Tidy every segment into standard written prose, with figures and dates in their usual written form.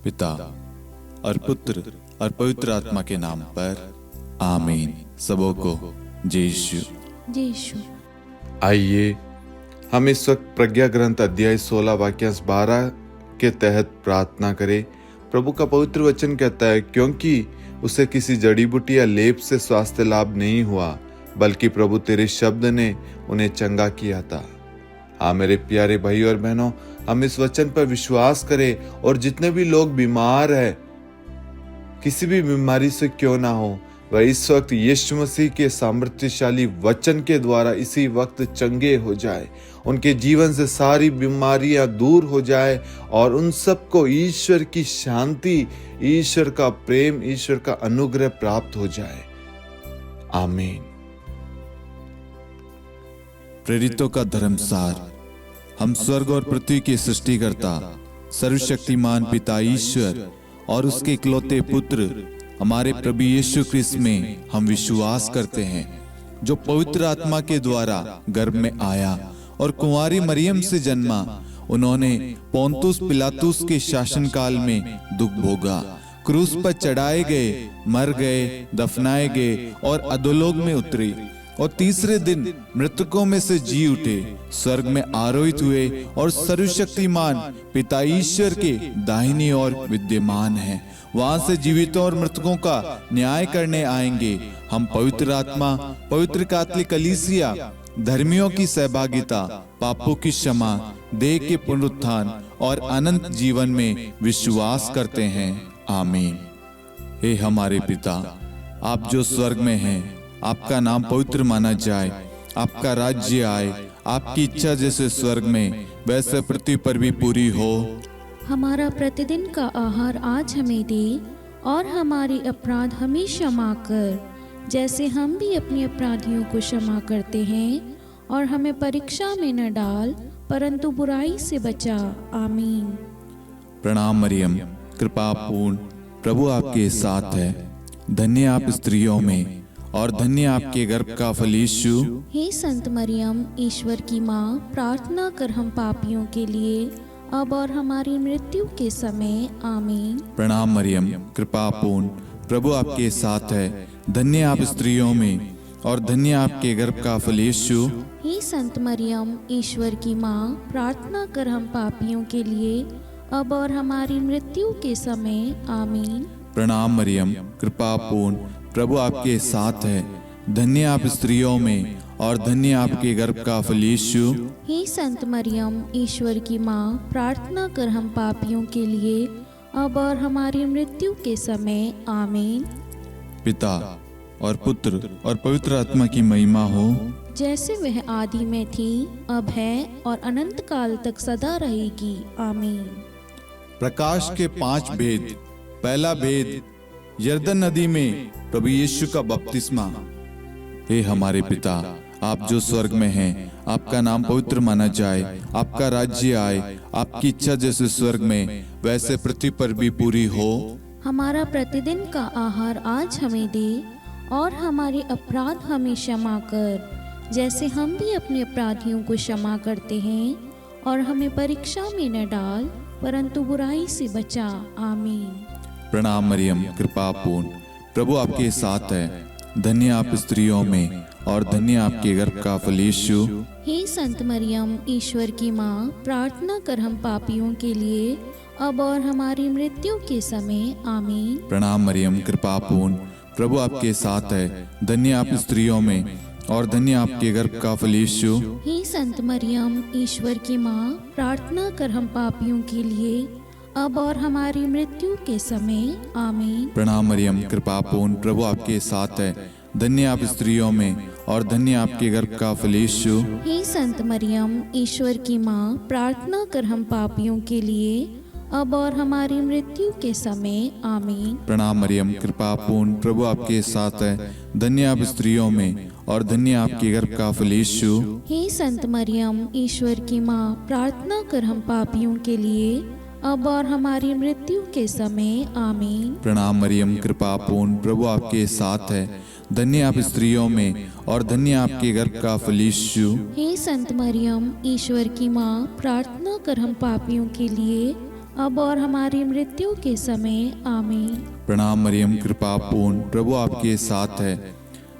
पिता और पुत्र और पवित्र आत्मा के नाम पर आमीन। सबों को जय यीशु। जय यीशु। आइए हम इस वक्त प्रज्ञा ग्रंथ अध्याय 16 वाक्यांश 12 के तहत प्रार्थना करें। प्रभु का पवित्र वचन कहता है, क्योंकि उसे किसी जड़ी बूटी या लेप से स्वास्थ्य लाभ नहीं हुआ, बल्कि प्रभु तेरे शब्द ने उन्हें चंगा किया था। हाँ मेरे प्यारे भाई और बहनों, हम इस वचन पर विश्वास करें और जितने भी लोग बीमार हैं, किसी भी बीमारी से क्यों ना हो, वह इस वक्त यीशु मसीह के सामर्थ्यशाली वचन के द्वारा इसी वक्त चंगे हो जाए, उनके जीवन से सारी बीमारियां दूर हो जाए और उन सबको ईश्वर की शांति, ईश्वर का प्रेम, ईश्वर का अनुग्रह प्राप्त हो जाए। आमीन। प्रेरितों का धर्मसार। हम स्वर्ग और पृथ्वी के सृष्टिकर्ता सर्वशक्तिमान पिता ईश्वर और उसके इकलौते पुत्र हमारे प्रभु यीशु ख्रिस्त में हम विश्वास करते हैं, जो पवित्र आत्मा के द्वारा गर्भ में आया और कुंवारी मरियम से जन्मा। उन्होंने पोंतुस पिलातुस के शासनकाल में दुख भोगा, क्रूस पर चढ़ाए गए, मर गए, दफनाए गए और अधोलोक में उतरे और तीसरे दिन मृतकों में से जी उठे, स्वर्ग में आरोहित हुए और सर्वशक्तिमान पिता ईश्वर के दाहिनी ओर विद्यमान हैं। वहां से जीवितों और मृतकों का न्याय करने आएंगे। हम पवित्र आत्मा, पवित्र कैथोलिक कलीसिया, धर्मियों की सहभागिता, पापों की क्षमा, देह के पुनरुत्थान और अनंत जीवन में विश्वास करते हैं। आमीन। हे हमारे पिता, आप जो स्वर्ग में हैं, आपका नाम पवित्र माना जाए, आपका राज्य आए, आपकी इच्छा जैसे स्वर्ग में वैसे पृथ्वी पर भी पूरी हो। हमारा प्रतिदिन का आहार आज हमें दे और हमारे अपराध हमें क्षमा कर, जैसे हम भी अपने अपराधियों को क्षमा करते हैं, और हमें परीक्षा में न डाल, परंतु बुराई से बचा। आमीन। प्रणाम मरियम, कृपा पूर्ण, प्रभु आपके साथ है। धन्य आप स्त्रियों में और धन्य आपके गर्भ का फल यीशु। हे संत मरियम, ईश्वर की माँ, प्रार्थना कर हम पापियों के लिए, अब और हमारी मृत्यु के समय। आमीन। प्रणाम मरियम, कृपा पूर्ण, प्रभु आपके साथ है। धन्य आप स्त्रियों में और धन्य आपके गर्भ का फल यीशु। हे संत मरियम, ईश्वर की माँ, प्रार्थना कर हम पापियों के लिए, अब और हमारी मृत्यु के समय। आमीन। प्रणाम मरियम, कृपा पूर्ण, प्रभु आपके साथ है। धन्य आप स्त्रियों में और धन्य आपके गर्भ का फल यीशु। हे संत मरियम, ईश्वर की माँ, प्रार्थना कर हम पापियों के लिए, अब और हमारी मृत्यु के समय। आमीन। पिता और पुत्र और पवित्र आत्मा की महिमा हो, जैसे वह आदि में थी, अब है और अनंत काल तक सदा रहेगी। आमीन। प्रकाश के 5 भेद। पहला भेद, यरदन नदी में प्रभु यीशु का बपतिस्मा। हे हमारे पिता, आप जो स्वर्ग में हैं, आपका नाम पवित्र माना जाए, आपका राज्य आए, आपकी इच्छा जैसे स्वर्ग में वैसे पृथ्वी पर भी पूरी हो। हमारा प्रतिदिन का आहार आज हमें दे और हमारे अपराध हमें क्षमा कर, जैसे हम भी अपने अपराधियों को क्षमा करते हैं, और हमें परीक्षा में न डाल, परंतु बुराई से बचा। आमीन। प्रणाम मरियम, कृपा पूर्ण, प्रभु आपके साथ है। धन्य आप स्त्रियों में और धन्य आपके गर्भ का फल यीशु। हे संत मरियम, ईश्वर की माँ, प्रार्थना कर हम पापियों के लिए, अब और हमारी मृत्यु के समय। आमीन। प्रणाम मरियम, कृपा पूर्ण, प्रभु आपके साथ है। धन्य आप स्त्रियों में और धन्य आपके गर्भ का फल यीशु। हे संत मरियम, ईश्वर की माँ, प्रार्थना कर हम पापियों के लिए, अब और हमारी मृत्यु के समय। आमीन। प्रणाम मरियम, कृपा पूर्ण, प्रभु आपके साथ है। धन्य आप स्त्रियों में और धन्य आपके गर्भ का फल यीशु। हे संत मरियम, ईश्वर की माँ, प्रार्थना कर हम पापियों के लिए, अब और हमारी मृत्यु के समय। आमीन। प्रणाम मरियम, कृपा पूर्ण, प्रभु आपके साथ है। धन्य आप स्त्रियों में और धन्य आपके गर्भ का फल यीशु। हे संत मरियम, ईश्वर की माँ, प्रार्थना कर हम पापियों के लिए, अब और हमारी मृत्यु के समय। आमीन। प्रणाम मरियम, कृपा पूर्ण, प्रभु आपके साथ है। धन्य आप स्त्रियों में और धन्य आपके गर्भ का फल यीशु। हे संत मरियम, ईश्वर की माँ, प्रार्थना कर हम पापियों के लिए, अब और हमारी मृत्यु के समय आमीन। प्रणाम मरियम, कृपा पूर्ण, प्रभु आपके साथ है।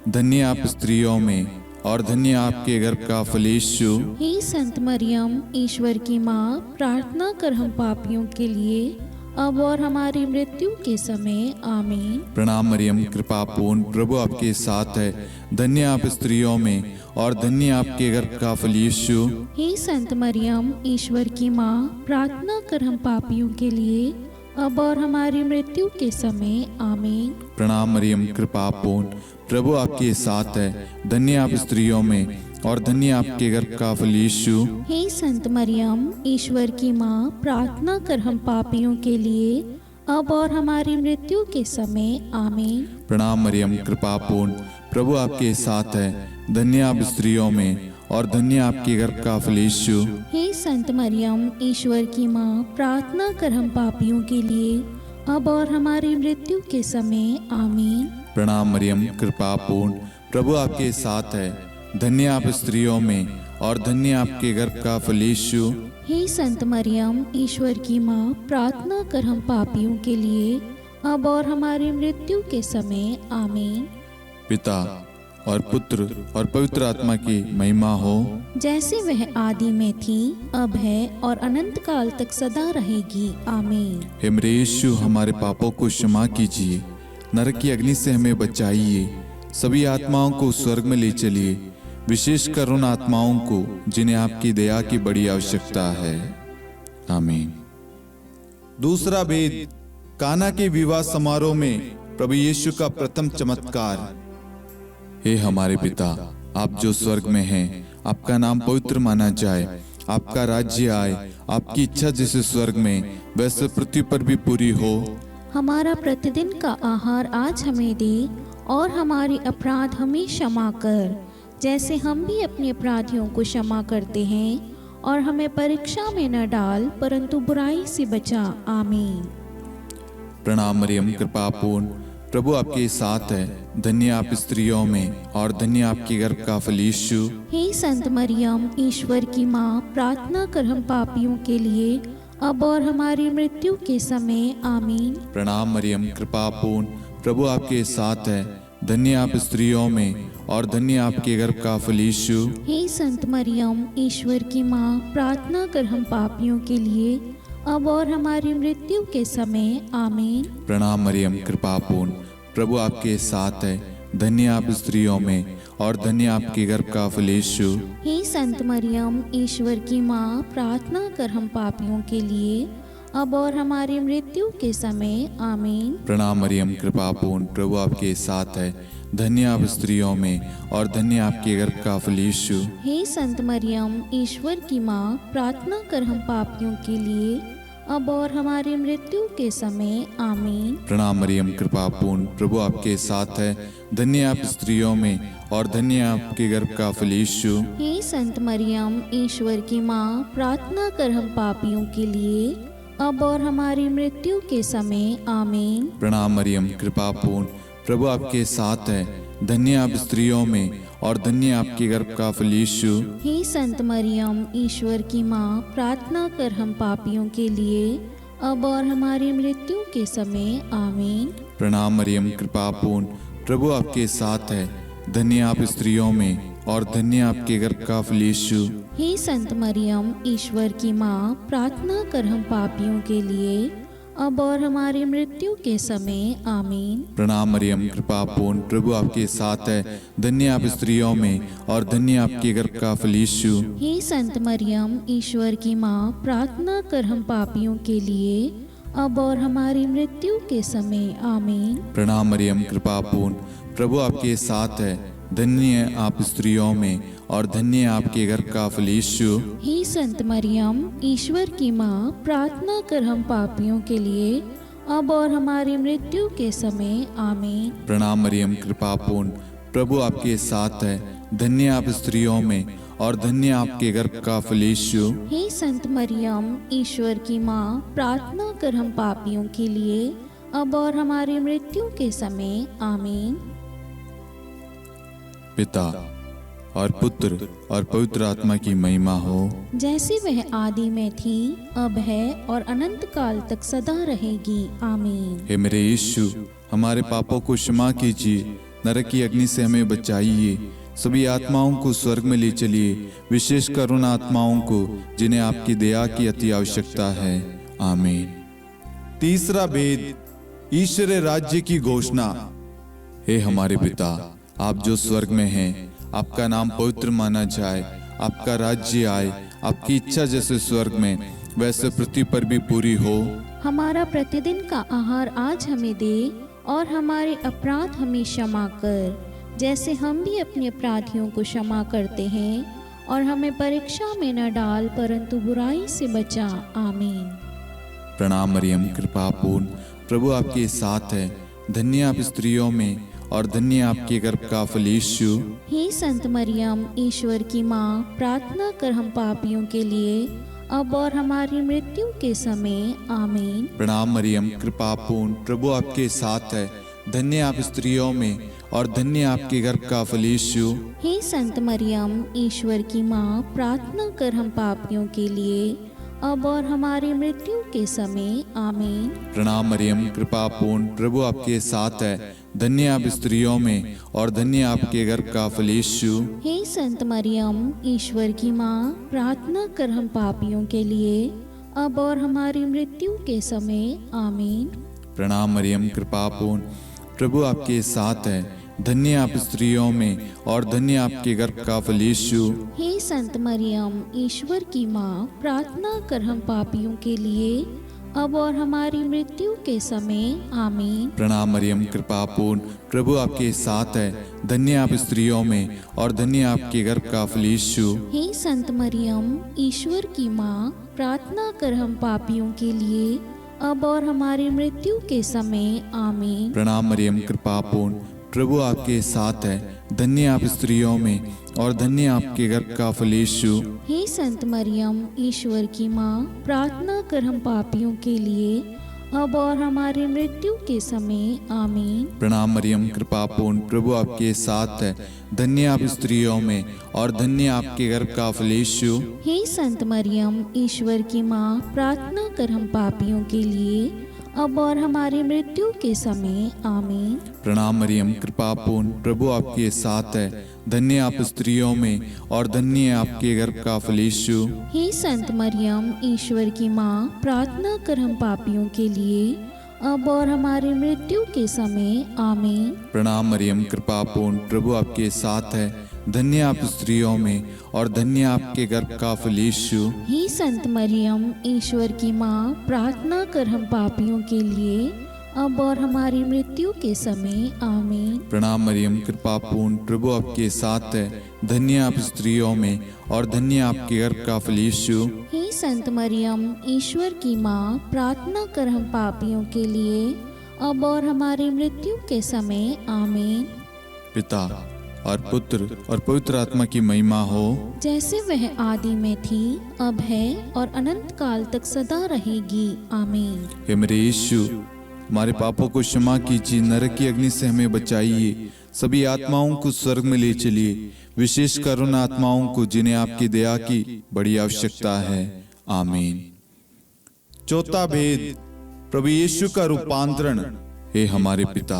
धन्य आप स्त्रियों में और धन्य आपके गर्भ का फल यीशु। हे संत मरियम, ईश्वर की माँ, प्रार्थना कर हम पापियों के लिए, अब और हमारी मृत्यु के समय आमीन। प्रणाम मरियम, कृपा पूर्ण, प्रभु आपके साथ है। धन्य आप स्त्रियों में और धन्य आपके गर्भ का फल यीशु। हे संत मरियम, ईश्वर की माँ, प्रार्थना कर हम पापियों के लिए, अब और हमारी मृत्यु के समय आमीन। प्रणाम मरियम, कृपा पूर्ण, प्रभु आपके साथ है। धन्य आप स्त्रियों में और धन्य आपके गर्भ का फल यीशु। हे संत मरियम, ईश्वर की माँ, प्रार्थना कर हम पापियों के लिए, अब और हमारी मृत्यु के समय आमीन। प्रणाम मरियम, कृपा पूर्ण, प्रभु आपके साथ है। धन्य आप स्त्रियों में और धन्य आपके गर्भ का फल यीशु। हे संत मरियम, ईश्वर की माँ, प्रार्थना कर हम पापियों के लिए, अब और हमारी मृत्यु के समय आमीन। प्रणाम मरियम, कृपा पूर्ण, प्रभु आपके साथ है। धन्य आप स्त्रियों में और धन्य आपके गर्भ का फल यीशु। हे संत मरियम, ईश्वर की माँ, प्रार्थना कर हम पापियों के लिए, अब और हमारी मृत्यु के समय आमीन। पिता और पुत्र और पवित्र आत्मा की महिमा हो, जैसे वह आदि में थी, अब है और अनंत काल तक सदा रहेगी आमीन। हे मेरे यीशु, हमारे पापों को क्षमा कीजिए, नरक की अग्नि से हमें बचाइए, सभी आत्माओं को स्वर्ग में ले चलिए, विशेषकर उन आत्माओं को जिन्हें आपकी दया की बड़ी आवश्यकता है। आमीन। दूसरा भेद, काना के विवाह समारोह में प्रभु यीशु का प्रथम चमत्कार। हे हमारे पिता, आप जो स्वर्ग में हैं, आपका नाम पवित्र माना जाए, आपका राज्य आए, आपकी इच्छा जैसे स्वर्ग में वैसे पृथ्वी पर भी पूरी हो। हमारा प्रतिदिन का आहार आज हमें दे, और हमारे अपराध हमें क्षमा कर, जैसे हम भी अपने अपराधियों को क्षमा करते हैं, और हमें परीक्षा में न डाल, परंतु बुराई से बचा। आमीन। प्रणाम मरियम, कृपा पूर्ण, प्रभु आपके साथ है। धन्य आप स्त्रियों में और धन्य आपके गर्भ का फल यीशु। हे संत मरियम, ईश्वर की माँ, प्रार्थना कर हम पापियों के लिए, अब और हमारी मृत्यु के समय आमीन। प्रणाम मरियम, कृपा पूर्ण, प्रभु आपके साथ है। धन्य आप स्त्रियों में और धन्य आपके गर्भ का फल यीशु। हे संत मरियम, ईश्वर की माँ, प्रार्थना कर हम पापियों के लिए, अब और हमारी मृत्यु के समय आमीन। प्रणाम मरियम, कृपा पूर्ण, प्रभु आपके साथ है। धन्य आप स्त्रियों में और धन्य आपके गर्भ का फल यीशु। हे संत मरियम, ईश्वर की माँ, प्रार्थना कर हम पापियों के लिए, अब और हमारी मृत्यु के समय आमीन। प्रणाम मरियम, कृपा पूर्ण, प्रभु आपके साथ है। धन्य आप स्त्रियों में और धन्य आपके गर्भ का फल यीशु। हे संत मरियम, ईश्वर की माँ, प्रार्थना कर हम पापियों के लिए, अब और हमारी मृत्यु के समय आमीन। प्रणाम मरियम, कृपा पूर्ण, प्रभु आपके साथ है। धन्य आप स्त्रियों में और धन्य आपके गर्भ का फल यीशु। हे संत मरियम, ईश्वर की माँ, प्रार्थना कर हम पापियों के लिए, अब और हमारी मृत्यु के समय आमीन। प्रणाम मरियम, कृपा पूर्ण, प्रभु आपके साथ है। धन्य आप स्त्रियों में और धन्य आपके गर्भ का फल यीशु। हे संत मरियम, ईश्वर की माँ, प्रार्थना कर हम पापियों के लिए, अब और हमारी मृत्यु के समय आमीन। प्रणाम मरियम, कृपा पूर्ण, प्रभु आपके साथ है। धन्य आप स्त्रियों में और धन्य आपके गर्भ का फल यीशु। हे संत मरियम, ईश्वर की माँ, प्रार्थना कर हम पापियों के लिए, अब और हमारी मृत्यु के समय आमीन। प्रणाम मरियम, कृपा पूर्ण, प्रभु आपके साथ है। धन्य आप स्त्रियों में और धन्य आपके गर्भ का फल यीशु। हे संत मरियम, ईश्वर की माँ, प्रार्थना कर हम पापियों के लिए, अब और हमारी मृत्यु के समय आमीन। प्रणाम मरियम, कृपा पूर्ण, प्रभु आपके साथ है। धन्य आप स्त्रियों में और धन्य आपके गर्भ का फल यीशु। हे संत मरियम, ईश्वर की माँ, प्रार्थना कर हम पापियों के लिए, अब और हमारी मृत्यु के समय आमीन। प्रणाम मरियम, कृपा पूर्ण, प्रभु आपके साथ है। धन्य आप स्त्रियों में और धन्य आपके गर्भ का फल यीशु। हे संत मरियम, ईश्वर की माँ, प्रार्थना कर हम पापियों के लिए, अब और हमारी मृत्यु के समय आमीन। पिता और पुत्र और पवित्र आत्मा की महिमा हो, जैसे वह आदि में थी, अब है और अनंत काल तक सदा रहेगी। आमीन। हे मेरे यीशु, हमारे पापों को क्षमा कीजिए, नरक की अग्नि से हमें बचाइए, सभी आत्माओं को स्वर्ग में ले चलिए, विशेषकर उन आत्माओं को जिन्हें आपकी दया की अति आवश्यकता है। आमीन। तीसरा भेद, ईश्वरीय राज्य की घोषणा। हे हमारे पिता, आप जो स्वर्ग में हैं, आपका नाम पवित्र माना जाए, आपका राज्य आए, आपकी इच्छा जैसे स्वर्ग में वैसे पृथ्वी पर भी पूरी हो। हमारा प्रतिदिन का आहार आज हमें दे, और हमारे अपराध हमें क्षमा कर, जैसे हम भी अपने अपराधियों को क्षमा करते हैं, और हमें परीक्षा में न डाल, परंतु बुराई से बचा। आमीन। प्रणाम मरियम, कृपा पूर्ण, प्रभु आपके साथ है, धन्य आप स्त्रियों में और धन्य आपके गर्भ का फल यीशु। हे संत मरियम, ईश्वर की माँ, प्रार्थना कर हम पापियों के लिए, अब और हमारी मृत्यु के समय। आमीन। प्रणाम मरियम, कृपा पूर्ण, प्रभु आपके साथ है, धन्य आप स्त्रियों में और धन्य आपके गर्भ का फल यीशु। हे संत मरियम, ईश्वर की माँ, प्रार्थना कर हम पापियों के लिए, अब और हमारी मृत्यु के समय। आमीन। प्रणाम मरियम, कृपा पूर्ण, प्रभु आपके साथ है, धन्य आप स्त्रियों में और धन्य आपके गर्भ का फल यीशु। हे संत मरियम, ईश्वर की माँ, प्रार्थना कर हम पापियों के लिए, अब और हमारी मृत्यु के समय। आमीन। प्रणाम मरियम, कृपा पूर्ण, प्रभु आपके साथ है, धन्य आप स्त्रियों में और धन्य आपके गर्भ का फल यीशु। हे संत मरियम, ईश्वर की माँ, प्रार्थना कर हम पापियों के लिए, अब और हमारी मृत्यु के समय। आमीन। प्रणाम मरियम, कृपा पूर्ण, प्रभु आपके साथ है, धन्य आप स्त्रियों में और धन्य आपके गर्भ का फल यीशु। हे संत मरियम, ईश्वर की माँ, प्रार्थना कर हम पापियों के लिए, अब और हमारी मृत्यु के समय। आमीन। प्रणाम मरियम, कृपा पूर्ण, प्रभु आपके साथ है, धन्य आप स्त्रियों में और धन्य आपके गर्भ का फल यीशु। हे संत मरियम, ईश्वर की माँ, प्रार्थना कर हम पापियों के लिए, अब और हमारी मृत्यु के समय। आमीन। प्रणाम मरियम, कृपा पूर्ण, प्रभु आपके साथ है, धन्य आप स्त्रियों में और धन्य आपके गर्भ का फल यीशु। हे संत मरियम, ईश्वर की माँ, प्रार्थना कर हम पापियों के लिए, अब और हमारी मृत्यु के समय। आमीन। प्रणाम मरियम, कृपा पूर्ण, प्रभु आपके साथ है, धन्य आप स्त्रियों में और धन्य आपके गर्भ का फल यीशु। हे संत मरियम, ईश्वर की माँ, प्रार्थना कर हम पापियों के लिए, अब और हमारी मृत्यु के समय। आमीन। प्रणाम मरियम, कृपा पूर्ण, प्रभु आपके साथ है, धन्य आप स्त्रियों में और धन्य आपके गर्भ का फल यीशु। हे संत मरियम, ईश्वर की माँ, प्रार्थना कर हम पापियों के लिए, अब और हमारी मृत्यु के समय। आमीन। प्रणाम मरियम, कृपा पूर्ण, प्रभु आपके साथ है, धन्य आप स्त्रियों में और धन्य आपके गर्भ का फल यीशु। हे संत मरियम, ईश्वर की माँ, प्रार्थना कर हम पापियों के लिए, अब और हमारी मृत्यु के समय। आमीन। पिता और पुत्र और पवित्र आत्मा की महिमा हो, जैसे वह आदि में थी, अब है और अनंत काल तक सदा रहेगी। आमीन। हे मेरे यीशु, हमारे पापों को क्षमा कीजिए, नरक की अग्नि से हमें बचाइए, सभी आत्माओं को स्वर्ग में ले चलिए, विशेषकर उन आत्माओं को जिन्हें आपकी दया की बड़ी आवश्यकता है। आमीन। चौथा भेद, प्रभु यीशु का रूपांतरण। हे हमारे पिता,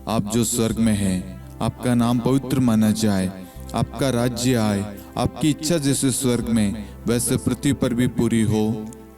आप जो स्वर्ग में हैं, आपका नाम पवित्र माना जाए, आपका राज्य आए, आपकी इच्छा जैसे स्वर्ग में वैसे पृथ्वी पर भी पूरी हो।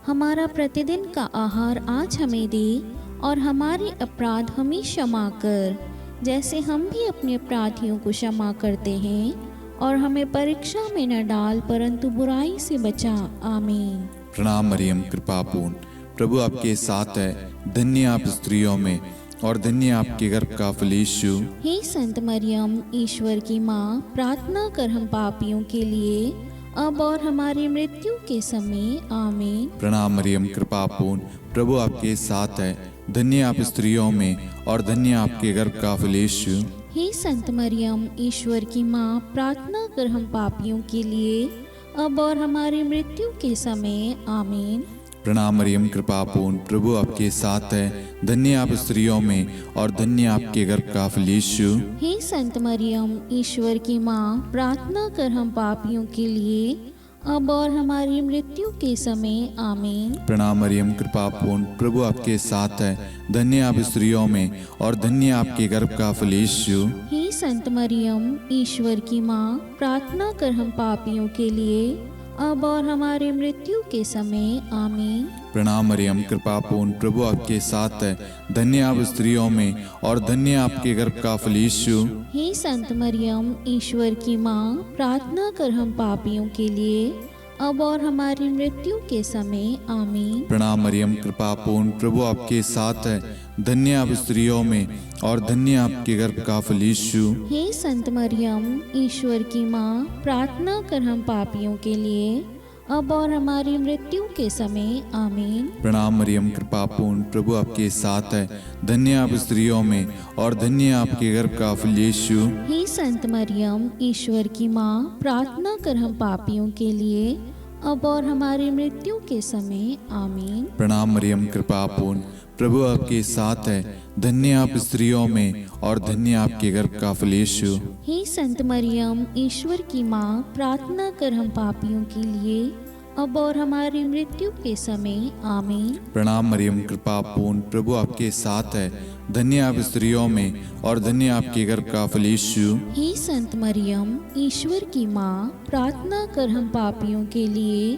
हमारा प्रतिदिन का आहार आज हमें दे, और हमारे अपराध हमें क्षमा कर, जैसे हम भी अपने अपराधियों को क्षमा करते हैं, और हमें परीक्षा में न डाल, परंतु बुराई से बचा। आमीन। प्रणाम मरियम, कृपा पूर्ण, प्रभु आपके साथ है, धन्य आप स्त्रियों में और धन्य आपके गर्भ का फल यीशु। हे संत मरियम, ईश्वर की माँ, प्रार्थना कर हम पापियों के लिए, अब और हमारी मृत्यु के समय। आमीन। प्रणाम मरियम, कृपा पूर्ण, प्रभु आपके साथ है, धन्य आप स्त्रियों में और धन्य आपके गर्भ का फल यीशु। हे संत मरियम, ईश्वर की माँ, प्रार्थना कर हम पापियों के लिए, अब और हमारी मृत्यु के समय। आमीन। प्रणाम मरियम कृपा पूर्ण, प्रभु आपके साथ है, धन्य आप स्त्रियों में और धन्य आपके गर्भ का फल यीशु। हे संत मरियम, ईश्वर की माँ, प्रार्थना कर हम पापियों के लिए अब और हमारी मृत्यु के समय आमीन। प्रणाम मरियम कृपा पूर्ण, प्रभु आपके साथ है, धन्य आप स्त्रियों में और धन्य आपके गर्भ का फल यीशु। हे संत मरियम, ईश्वर की माँ, प्रार्थना कर हम पापियों के लिए अब और हमारी मृत्यु के समय आमीन। प्रणाम मरियम कृपा पूर्ण, प्रभु आपके साथ है, धन्य आप स्त्रियों में और धन्य आपके गर्भ का फल यीशु। हे संत मरियम, ईश्वर की माँ, प्रार्थना कर हम पापियों के लिए अब और हमारी मृत्यु के समय आमीन। प्रणाम मरियम कृपा पूर्ण, प्रभु आपके साथ है, धन्य आप स्त्रियों में और धन्य आपके गर्भ का फल यीशु। हे संत मरियम, ईश्वर की माँ, प्रार्थना कर हम पापियों के लिए अब और हमारी मृत्यु के समय आमीन। प्रणाम मरियम कृपा पूर्ण, प्रभु आपके साथ है, धन्य आप स्त्रियों में और धन्य आपके गर्भ का फल यीशु। हे संत मरियम, ईश्वर की माँ, प्रार्थना कर हम पापियों के लिए अब और हमारी मृत्यु के समय आमीन। प्रणाम मरियम कृपा पूर्ण, प्रभु आपके साथ है, धन्य आप स्त्रियों में और धन्य आपके गर्भ का फल यीशु। हे संत मरियम, ईश्वर की माँ, प्रार्थना कर हम पापियों के लिए अब और हमारी मृत्यु के समय आमीन। प्रणाम मरियम कृपा पूर्ण, प्रभु आपके साथ है, धन्य आप स्त्रियों में और धन्य आपके गर्भ का फल यीशु। हे संत मरियम, ईश्वर की माँ, प्रार्थना कर हम पापियों के लिए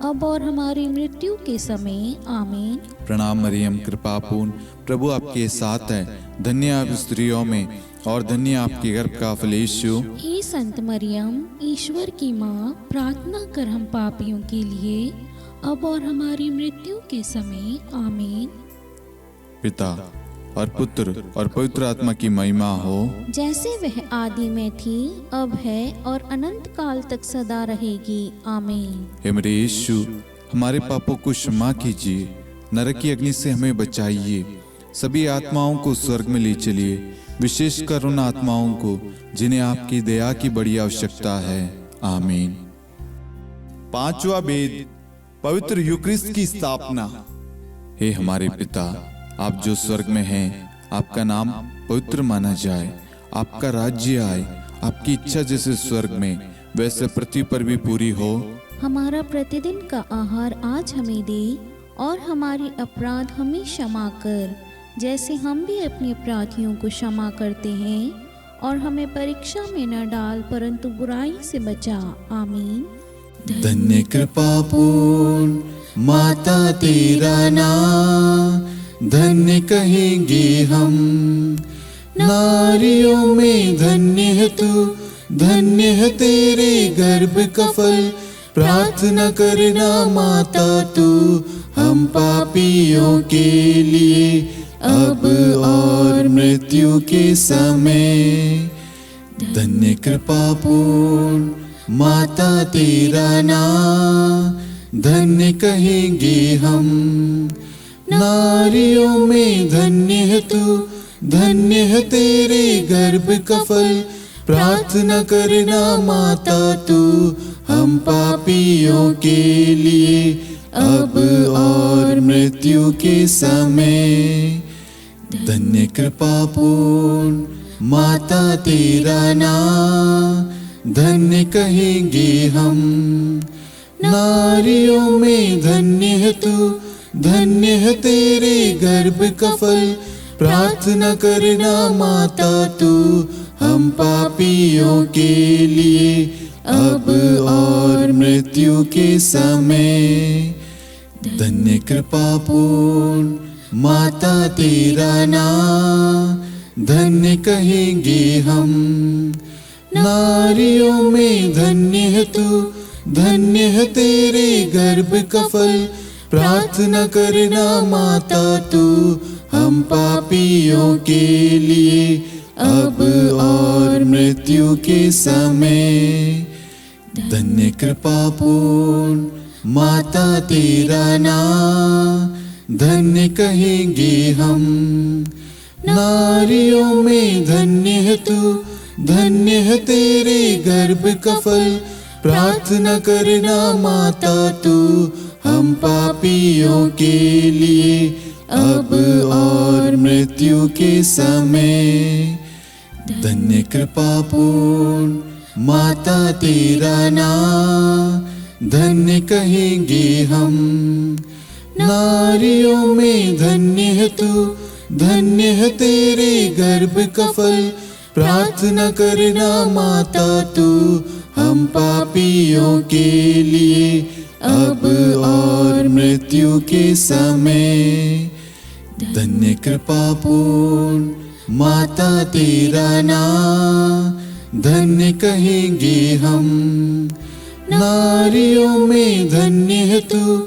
अब और हमारी मृत्यु के समय आमीन। प्रणाम मरियम कृपा पूर्ण, प्रभु आपके साथ है, धन्य आप स्त्रियों में और धन्य आपके गर्भ का फल यीशु। हे संत मरियम, ईश्वर की माँ, प्रार्थना कर हम पापियों के लिए अब और हमारी मृत्यु के समय आमीन। पिता और पुत्र और पवित्र आत्मा की महिमा हो, जैसे वह आदि में थी, अब है और अनंत काल तक सदा रहेगी आमीन। हे मेरे यीशु, हमारे पापों को क्षमा कीजिए, नरक की अग्नि से हमें बचाइए, सभी आत्माओं को स्वर्ग में ले चलिए, विशेषकर उन आत्माओं को जिन्हें आपकी दया की बड़ी आवश्यकता है आमीन। पांचवा वेद, पवित्र यूक्रिस्ट की स्थापना। हे हमारे पिता, आप जो स्वर्ग में हैं, आपका नाम पवित्र माना जाए, आपका राज्य आए, आपकी इच्छा जैसे स्वर्ग में वैसे पृथ्वी पर भी पूरी हो। हमारा प्रतिदिन का आहार आज हमें दे और हमारे अपराध हमें क्षमा कर, जैसे हम भी अपने अपराधियों को क्षमा करते हैं, और हमें परीक्षा में न डाल परंतु बुराई से बचा आमीन। धन्य कृपा पूर्ण माता तेरा नाम, धन्य कहेंगे हम, नारियों में धन्य है तू, धन्य है तेरे गर्भ का फल। प्रार्थना करना माता तू हम पापियों के लिए, अब और मृत्यु के समय। धन्य कृपा पूर्ण माता तेरा नाम, धन्य कहेंगे हम, नारियों में धन्य है तू, धन्य है तेरे गर्भ का फल। प्रार्थना करना माता तू हम पापियों के लिए, अब और मृत्यु के समय। धन्य कृपा पूर्ण माता तेरा नाम, धन्य कहेंगे हम, नारियों में धन्य है तू, धन्य है तेरे गर्भ का फल। प्रार्थना करना माता तू हम पापियों के लिए, अब और मृत्यु के समय। धन्य कृपा पूर्ण माता तेरा नाम, धन्य कहेंगे हम, नारियों में धन्य है तू, धन्य है तेरे गर्भ का फल। प्रार्थना करना माता तू हम पापियों के लिए, अब और मृत्यु के समय। धन्य कृपा पूर्ण माता तेरा नाम, धन्य कहेंगे हम, नारियों में धन्य है तू, धन्य है तेरे गर्भ का फल। प्रार्थना करना माता तू हम हम पापियों के लिए अब और मृत्यु के समय। धन्य कृपा पूर्ण माता तेरा नाम, धन्य कहेंगे हम। नारियों में धन्य है तू, धन्य है तेरे गर्भ का फल। प्रार्थना करना माता तू हम पापियों के लिए अब और मृत्यु के समय। धन्य कृपा पूर्ण माता तेरा नाम, धन्य कहेंगे हम। नारियों में धन्य है तू,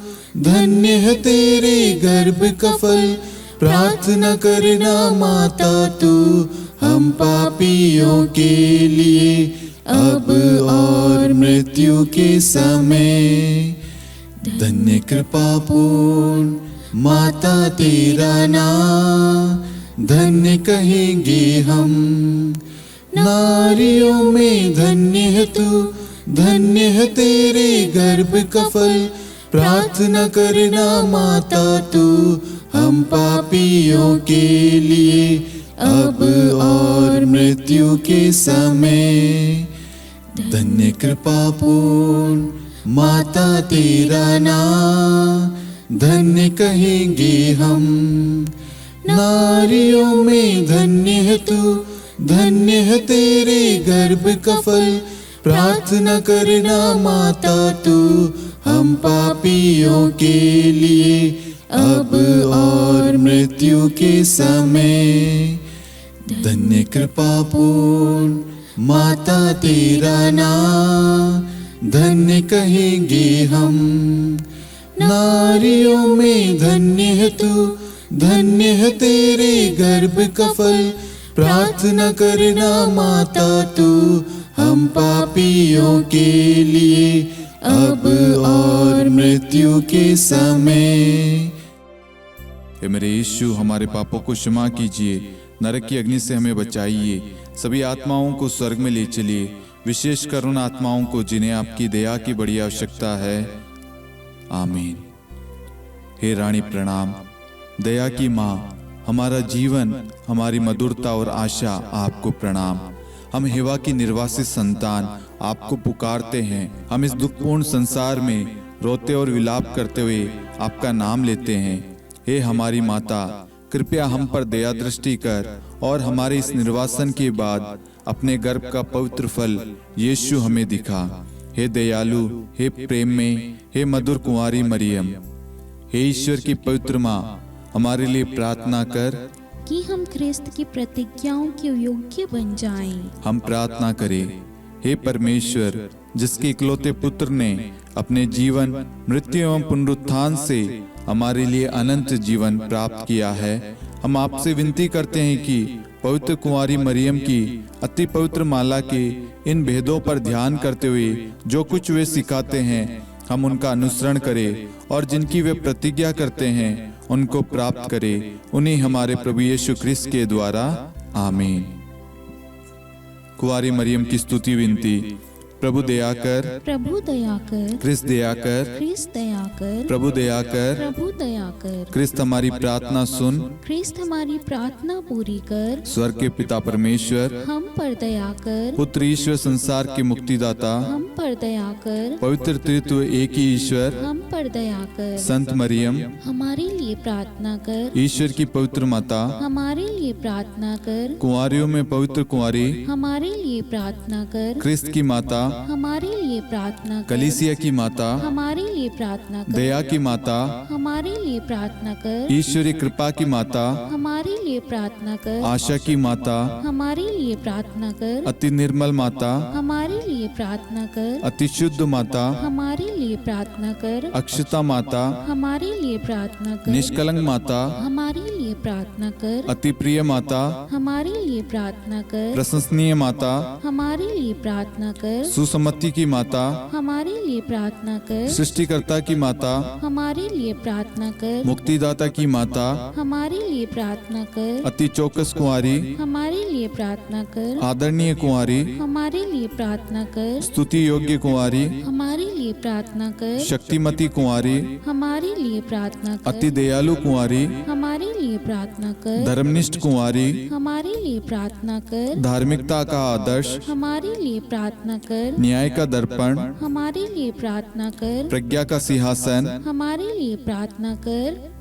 धन्य है तेरे गर्भ का फल। प्रार्थना करना माता तू हम पापियों के लिए अब और मृत्यु के समय। धन्य कृपा पूर्ण माता तेरा नाम, धन्य कहेंगे हम। नारियों में धन्य है तू, धन्य है तेरे गर्भ का फल। प्रार्थना करना माता तू हम पापियों के लिए अब और मृत्यु के समय। धन्य कृपा पूर्ण माता तेरा नाम, धन्य कहेंगे हम। नारियों में धन्य है तू, धन्य है तेरे गर्भ का फल। प्रार्थना करना माता तू हम पापियों के लिए अब और मृत्यु के समय। धन्य कृपा पूर्ण माता तेरा नाम, धन्य कहेंगे हम। नारियों में धन्य है तू, धन्य है तेरे गर्भ का फल। प्रार्थना करना माता तू हम पापियों के लिए अब और मृत्यु के समय। हे मेरे यीशु, हमारे पापों को क्षमा कीजिए, नरक की अग्नि से हमें बचाइए, सभी आत्माओं को स्वर्ग में ले चलिए, विशेषकर उन आत्माओं को जिन्हें आपकी दया की बड़ी आवश्यकता है। आमीन। हे रानी प्रणाम, दया की माँ, हमारा जीवन, हमारी मधुरता और आशा आपको प्रणाम। हम हेवा की निर्वासित संतान आपको पुकारते हैं। हम इस दुखपूर्ण संसार में रोते और विलाप करते हुए आपका नाम लेते हैं। हे हमारी माता, कृपया हम पर दया दृष्टि कर और हमारे इस निर्वासन के बाद अपने गर्भ का पवित्र फल यीशु हमें दिखा। हे दयालु, हे प्रेम में, हे मधुर कुंवारी मरियम, हे ईश्वर की पवित्र माँ, हमारे लिए प्रार्थना कर कि हम ख्रिस्त की प्रतिज्ञाओं के योग्य बन जाएं। हम प्रार्थना करें। हे परमेश्वर, जिसके इकलौते पुत्र ने अपने जीवन, मृत्यु एवं पुनरुत्थान से हमारे लिए अनंत जीवन प्राप्त किया है, हम आपसे विनती करते हैं कि पवित्र कुंवारी मरियम की अति पवित्र माला के इन भेदों पर ध्यान करते हुए जो कुछ वे सिखाते हैं, हम उनका अनुसरण करें और जिनकी वे प्रतिज्ञा करते हैं उनको प्राप्त करें। उन्हीं हमारे प्रभु यीशु ख्रिस्त के द्वारा। आमीन। कुंवारी मरियम की स्तुति विनती। प्रभु दया कर, प्रभु दया कर, ख्रिस्त दया कर, ख्रिस्त दया कर, प्रभु दया कर, प्रभु दया कर। ख्रिस्त हमारी प्रार्थना सुन, ख्रिस्त हमारी प्रार्थना पूरी कर। स्वर्ग के पिता परमेश्वर, हम पर दया कर। पुत्र ईश्वर संसार के मुक्तिदाता, हम पर दया कर। पवित्र त्रित्व एक ही ईश्वर, हम पर दया कर। संत मरियम, हमारे लिए प्रार्थना कर। ईश्वर की पवित्र माता, हमारे लिए प्रार्थना कर। कुंवारियों में पवित्र कुंवारी, हमारे लिए प्रार्थना कर। ख्रिस्त की माता, हमारे लिए प्रार्थना कर। कलीसिया की माता, हमारे लिए प्रार्थना कर। दया की माता, हमारे लिए प्रार्थना कर। ईश्वरी कृपा की माता, हमारे लिए प्रार्थना कर। आशा की माता, हमारे लिए प्रार्थना कर। अति निर्मल माता, हमारे लिए प्रार्थना कर। अति शुद्ध माता, हमारे लिए प्रार्थना कर। अक्षता माता, हमारे लिए प्रार्थना कर। निष्कलंक माता, हमारे लिए प्रार्थना कर। अति प्रिय माता, हमारे लिए प्रार्थना कर। प्रशंसनीय माता, हमारे लिए प्रार्थना कर। सुसम्मति की माता, हमारे लिए प्रार्थना कर। सृष्टिकर्ता की माता, हमारे लिए प्रार्थना कर। मुक्तिदाता की माता, हमारे लिए प्रार्थना कर। अति चौकस कुंवारी, हमारे लिए प्रार्थना कर। आदरणीय कुंवारी, हमारे लिए प्रार्थना कर। स्तुति योग्य कुंवारी, हमारे लिए प्रार्थना कर। शक्तिमती कुंवारी, हमारे लिए प्रार्थना कर। अति दयालु कुंवारी, हमारे लिए प्रार्थना कर। धर्मनिष्ठ कुंवारी, हमारे लिए प्रार्थना कर। धार्मिकता का आदर्श, हमारे लिए प्रार्थना कर। न्याय का दर्पण, हमारे लिए प्रार्थना कर। प्रज्ञा का सिंहासन, हमारे लिए प्रार्थना कर।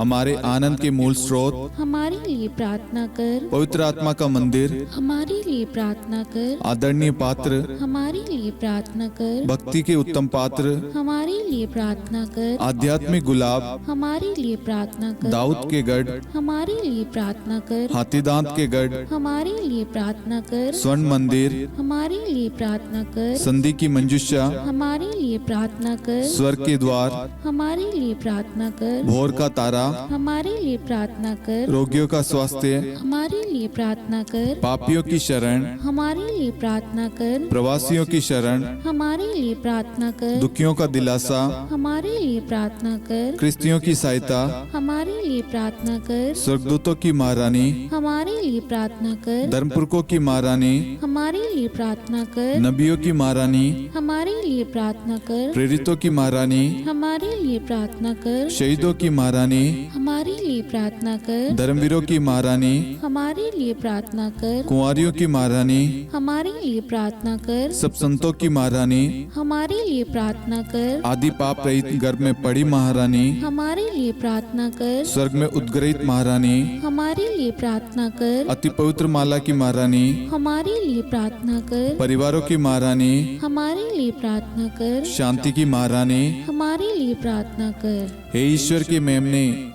हमारे आनंद के मूल स्रोत, हमारे लिए प्रार्थना कर। पवित्र आत्मा का मंदिर, हमारे लिए प्रार्थना कर। आदरणीय पात्र, हमारे लिए प्रार्थना कर। भक्ति के उत्तम पात्र, हमारे लिए प्रार्थना कर। आध्यात्मिक गुलाब, हमारे लिए प्रार्थना कर। दाऊद के गढ़, हमारे लिए प्रार्थना कर। हाथीदांत के गढ़, हमारे लिए प्रार्थना कर। स्वर्ण मंदिर, हमारे लिए प्रार्थना कर। संधि की मंजुषा, हमारे लिए प्रार्थना कर। स्वर्ग के द्वार, हमारे लिए प्रार्थना कर। भोर का तारा, हमारे लिए प्रार्थना कर। रोगियों का स्वास्थ्य, हमारे लिए प्रार्थना कर। पापियों की शरण, हमारे लिए प्रार्थना कर। प्रवासियों की शरण, हमारे लिए प्रार्थना कर। दुखियों का दिलासा, हमारे लिए प्रार्थना कर। क्रिस्तियों की सहायता, हमारे लिए प्रार्थना कर। स्वर्गदूतों की महारानी, हमारे लिए प्रार्थना कर। धर्मपुरखों की महारानी, हमारे लिए प्रार्थना कर। नबियों की महारानी, हमारे लिए प्रार्थना कर। प्रेरितों की महारानी, हमारे लिए प्रार्थना कर। शहीदों की महारानी, हमारे लिए प्रार्थना कर। धर्मवीरों की महारानी, हमारे लिए प्रार्थना कर। कुंवारियों की महारानी, हमारे लिए प्रार्थना कर। सब संतों की महारानी, हमारे लिए प्रार्थना कर। आदि पाप रहित गर्भ में पड़ी महारानी, हमारे लिए प्रार्थना कर। स्वर्ग में उद्ग्रहित महारानी, हमारे लिए प्रार्थना कर। अति पवित्र माला की महारानी, हमारे लिए प्रार्थना कर। परिवारों की महारानी, हमारे लिए प्रार्थना कर। शांति की महारानी, हमारे लिए प्रार्थना कर। हे ईश्वर के मेमने,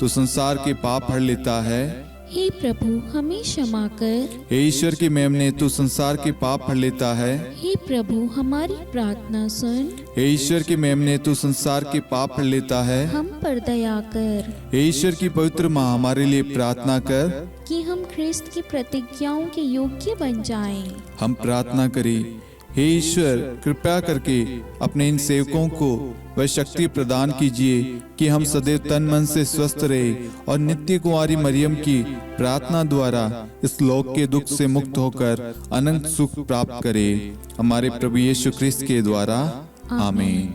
तू संसार के पाप हर लेता है। हे प्रभु हमें क्षमा कर। हे ईश्वर के मेमने, तू संसार के पाप हर लेता है। हे प्रभु हमारी प्रार्थना सुन। हे ईश्वर के मेमने, तू संसार के पाप हर लेता है। हम पर दया कर हे ईश्वर की पवित्र माँ, हमारे लिए प्रार्थना कर कि हम ख्रिस्त की प्रतिज्ञाओं के योग्य बन जाएं। हम प्रार्थना करें। हे ईश्वर, कृपया करके अपने इन सेवकों को वह शक्ति प्रदान कीजिए कि हम सदैव तन मन से स्वस्थ रहे और नित्य कुंवारी मरियम की प्रार्थना द्वारा इस लोक के दुख से मुक्त होकर अनंत सुख प्राप्त करें। हमारे प्रभु यीशु ख्रिस्त के द्वारा, आमीन।